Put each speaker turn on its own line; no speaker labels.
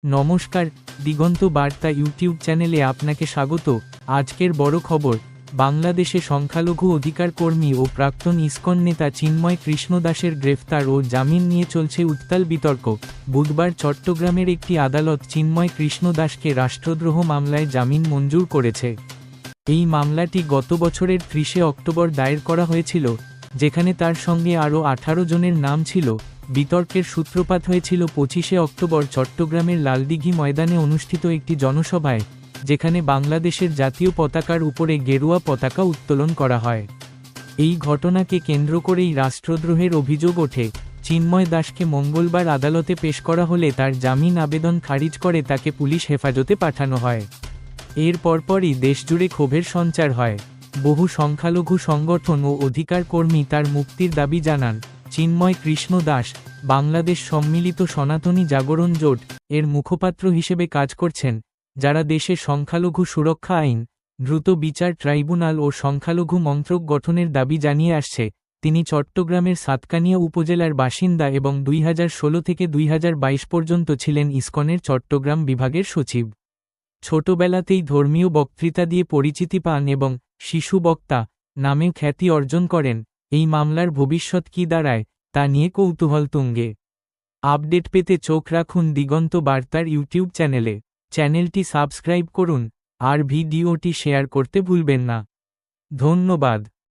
নমস্কার, দিগন্ত বার্তা ইউটিউব চ্যানেলে আপনাকে স্বাগত। আজকের বড় খবর, বাংলাদেশে সংখ্যালঘু অধিকার কর্মী ও প্রাক্তন ইসকন নেতা চিন্ময় কৃষ্ণ দাসের গ্রেফতার ও জামিন নিয়ে চলছে উত্তাল বিতর্ক। বুধবার চট্টগ্রামের একটি আদালত চিন্ময় কৃষ্ণ দাসকে রাষ্ট্রদ্রোহ মামলায় জামিন মঞ্জুর করেছে। এই মামলাটি গত বছরের 30 অক্টোবর দায়ের করা হয়েছিল, যেখানে তার সঙ্গে আরও 18 জনের নাম ছিল। বিতর্কের সূত্রপাত হয়েছিল 25 অক্টোবর চট্টগ্রামের লালদিঘি ময়দানে অনুষ্ঠিত একটি জনসভায়, যেখানে বাংলাদেশের জাতীয় পতাকার উপরে গেরুয়া পতাকা উত্তোলন করা হয়। এই ঘটনাকে কেন্দ্র করেই রাষ্ট্রদ্রোহের অভিযোগ ওঠে। চিন্ময় দাসকে মঙ্গলবার আদালতে পেশ করা হলে তার জামিন আবেদন খারিজ করে তাকে পুলিশ হেফাজতে পাঠানো হয়। এর পরপরই দেশজুড়ে ক্ষোভের সঞ্চার হয়। বহু সংখ্যালঘু সংগঠন ও অধিকার কর্মী তার মুক্তির দাবি জানান। চিন্ময় কৃষ্ণ দাস বাংলাদেশ সম্মিলিত সনাতনী জাগরণ জোট এর মুখপাত্র হিসেবে কাজ করছেন, যারা দেশে সংখ্যালঘু সুরক্ষা আইন, দ্রুত বিচার ট্রাইব্যুনাল ও সংখ্যালঘু মন্ত্রক গঠনের দাবি জানিয়ে আসছে। তিনি চট্টগ্রামের সাতকানিয়া উপজেলার বাসিন্দা এবং 2016 থেকে 2022 পর্যন্ত ছিলেন ইসকনের চট্টগ্রাম বিভাগের সচিব। ছোটবেলাতেই ধর্মীয় বক্তৃতা দিয়ে পরিচিতি পান এবং শিশু বক্তা নামে খ্যাতি অর্জন করেন। এই মামলার ভবিষ্যৎ কী দাঁড়ায়, তা নিয়ে কৌতূহল তুঙ্গে। আপডেট পেতে চোখ রাখুন দিগন্ত বার্তার ইউটিউব চ্যানেলে। চ্যানেলটি সাবস্ক্রাইব করুন আর ভিডিওটি শেয়ার করতে ভুলবেন না। ধন্যবাদ।